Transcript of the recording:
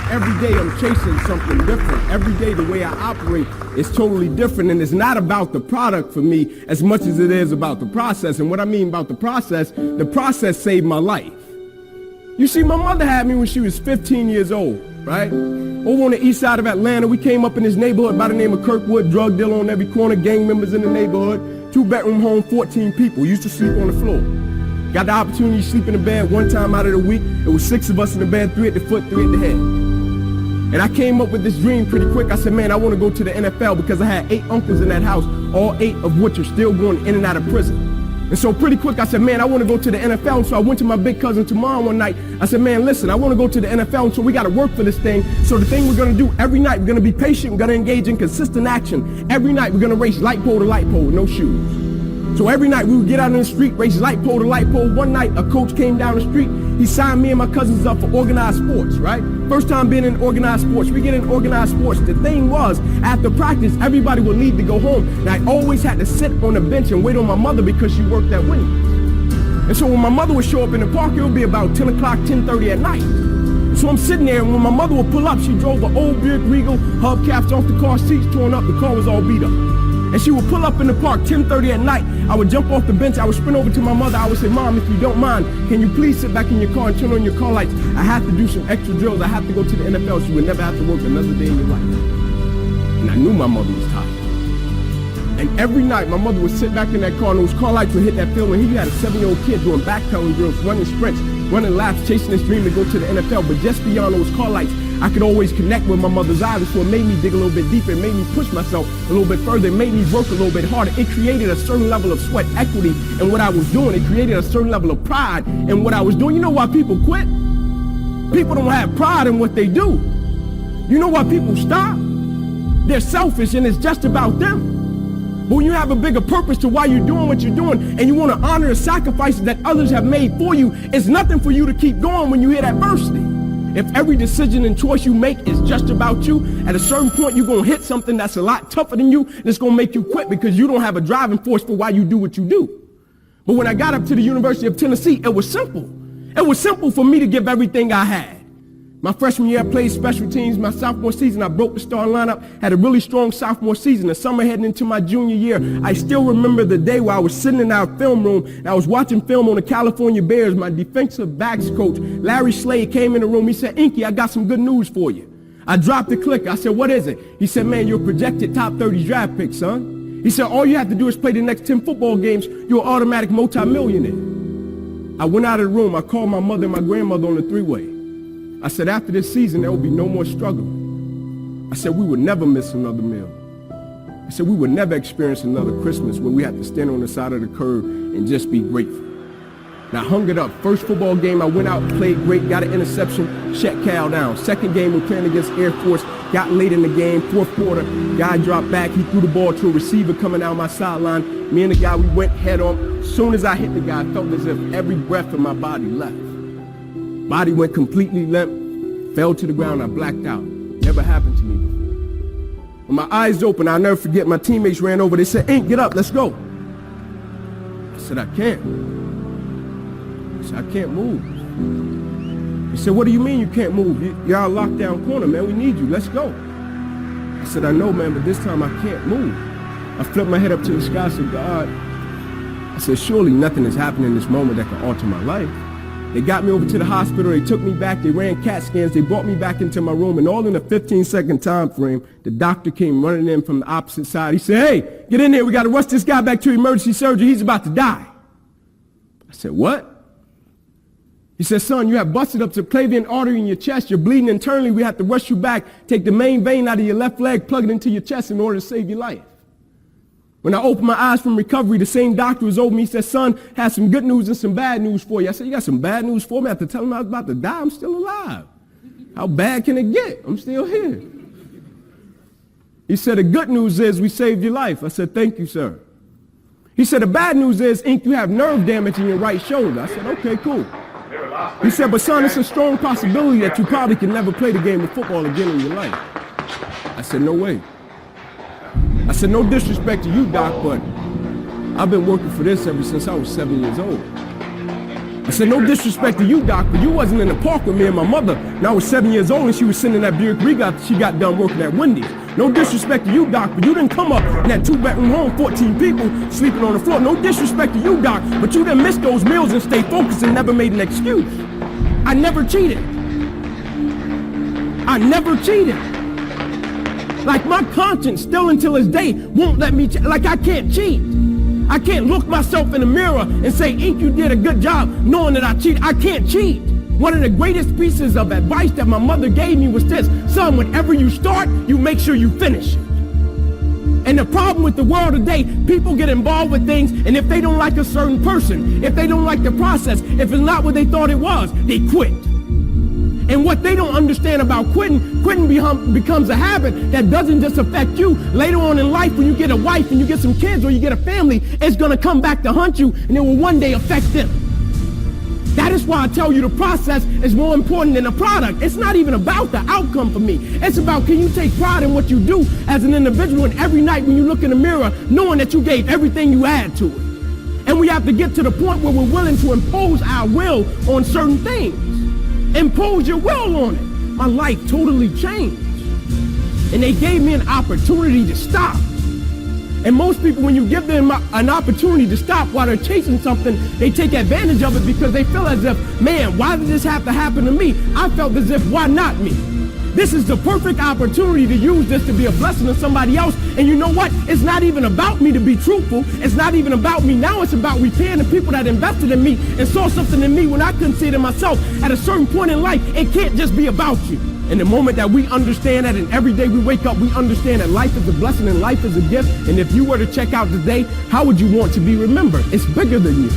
every day I'm chasing something different. Every day the way I operate is totally different, and it's not about the product for me as much as it is about the process. And what I mean about the process saved my life. You see, my mother had me when she was 15 years old, right? Over on the east side of Atlanta, we came up in this neighborhood by the name of Kirkwood, drug dealer on every corner, gang members in the neighborhood, 2-bedroom home, 14 people, used to sleep on the floor. Got the opportunity to sleep in the bed one time out of the week. It was 6 of us in the bed, 3 at the foot, 3 at the head. And I came up with this dream pretty quick. I said, man, I want to go to the NFL because I had 8 uncles in that house, all 8 of which are still going in and out of prison. And so pretty quick, I said, man, I want to go to the NFL. And so I went to my big cousin Tamar one night. I said, man, listen, I want to go to the NFL. And so we got to work for this thing. So the thing we're going to do every night, we're going to be patient. We're going to engage in consistent action. Every night, we're going to race light pole to light pole with no shoes. So every night we would get out in the street, race light pole to light pole. One night a coach came down the street. He signed me and my cousins up for organized sports, right? First time being in organized sports. We get in organized sports. The thing was, after practice, everybody would leave to go home. And I always had to sit on the bench and wait on my mother because she worked at Wendy's. And so when my mother would show up in the park, it would be about 10 o'clock, 10:30 at night. So I'm sitting there, and when my mother would pull up, she drove an old Buick Regal, hubcaps off the car, seats torn up, the car was all beat up. And she would pull up in the park 10:30 at night. I would jump off the bench. I would sprint over to my mother. I would say, Mom, if you don't mind, can you please sit back in your car and turn on your car lights? I have to do some extra drills. I have to go to the NFL so you would never have to work another day in your life. And I knew my mother was tired. And every night, my mother would sit back in that car and those car lights would hit that field. And he had a 7-year-old kid doing backpedaling drills, running sprints, running laps, chasing his dream to go to the NFL. But just beyond those car lights, I could always connect with my mother's eyes, so it made me dig a little bit deeper. It made me push myself a little bit further. It made me work a little bit harder. It created a certain level of sweat equity in what I was doing. It created a certain level of pride in what I was doing. You know why people quit? People don't have pride in what they do. You know why people stop? They're selfish and it's just about them. But when you have a bigger purpose to why you're doing what you're doing and you want to honor the sacrifices that others have made for you, it's nothing for you to keep going when you hit adversity. If every decision and choice you make is just about you, at a certain point you're going to hit something that's a lot tougher than you, and it's going to make you quit because you don't have a driving force for why you do what you do. But when I got up to the University of Tennessee, it was simple. It was simple for me to give everything I had. My freshman year, I played special teams. My sophomore season, I broke the starting lineup, had a really strong sophomore season. The summer heading into my junior year, I still remember the day where I was sitting in our film room, and I was watching film on the California Bears. My defensive backs coach, Larry Slade, came in the room. He said, Inky, I got some good news for you. I dropped the clicker. I said, what is it? He said, man, you're a projected top 30 draft pick, son. He said, all you have to do is play the next 10 football games. You're an automatic multimillionaire. I went out of the room. I called my mother and my grandmother on the three-way. I said, after this season, there will be no more struggle. I said, we would never miss another meal. I said, we would never experience another Christmas where we have to stand on the side of the curb and just be grateful. And I hung it up. First football game, I went out, played great, got an interception, shut Cal down. Second game, we're playing against Air Force, got late in the game, fourth quarter, guy dropped back, he threw the ball to a receiver coming out my sideline. Me and the guy, we went head on. As soon as I hit the guy, I felt as if every breath in my body left. Body went completely limp, fell to the ground, I blacked out. Never happened to me before. When my eyes opened, I'll never forget, my teammates ran over, they said, Ink, get up, let's go. I said, I can't. I said, I can't move. He said, what do you mean you can't move? You're our lockdown corner, man, we need you, let's go. I said, I know, man, but this time I can't move. I flipped my head up to the sky, I said, God, I said, surely nothing has happened in this moment that can alter my life. They got me over to the hospital, they took me back, they ran CAT scans, they brought me back into my room, and all in a 15-second time frame, the doctor came running in from the opposite side. He said, hey, get in here, we got to rush this guy back to emergency surgery, he's about to die. I said, what? He said, son, you have busted up subclavian artery in your chest, you're bleeding internally, we have to rush you back, take the main vein out of your left leg, plug it into your chest in order to save your life. When I opened my eyes from recovery, the same doctor was over me. He said, son, has some good news and some bad news for you. I said, you got some bad news for me? I had to tell him I was about to die. I'm still alive. How bad can it get? I'm still here. He said, the good news is we saved your life. I said, thank you, sir. He said, the bad news is, Ink, you have nerve damage in your right shoulder. I said, okay, cool. He said, but son, it's a strong possibility that you probably can never play the game of football again in your life. I said, no way. I said, no disrespect to you, Doc, but I've been working for this ever since I was 7 years old. I said, no disrespect to you, Doc, but you wasn't in the park with me and my mother. And I was 7 years old and she was sitting in that Buick Regal. She got done working at Wendy's. No disrespect to you, Doc, but you didn't come up in that 2-bedroom home, 14 people sleeping on the floor. No disrespect to you, Doc, but you didn't miss those meals and stay focused and never made an excuse. I never cheated. I never cheated. Like my conscience still until this day won't let me like I can't cheat. I can't look myself in the mirror and say, Ink, you did a good job knowing that I cheated. I can't cheat. One of the greatest pieces of advice that my mother gave me was this: son, whenever you start, you make sure you finish it. And the problem with the world today, people get involved with things, and if they don't like a certain person, if they don't like the process, if it's not what they thought it was, they quit. And what they don't understand about quitting becomes a habit that doesn't just affect you. Later on in life, when you get a wife and you get some kids or you get a family, it's going to come back to haunt you, and it will one day affect them. That is why I tell you the process is more important than the product. It's not even about the outcome for me. It's about, can you take pride in what you do as an individual, and every night when you look in the mirror, knowing that you gave everything you had to it. And we have to get to the point where we're willing to impose our will on certain things. Impose your will on it. My life totally changed. And they gave me an opportunity to stop. And most people, when you give them an opportunity to stop while they're chasing something, they take advantage of it because they feel as if, man, why did this have to happen to me? I felt as if, why not me? This is the perfect opportunity to use this to be a blessing to somebody else. And you know what? It's not even about me to be truthful. It's not even about me. Now it's about repaying the people that invested in me and saw something in me when I couldn't see it in myself. At a certain point in life, it can't just be about you. And the moment that we understand that, and every day we wake up, we understand that life is a blessing and life is a gift. And if you were to check out today, how would you want to be remembered? It's bigger than you.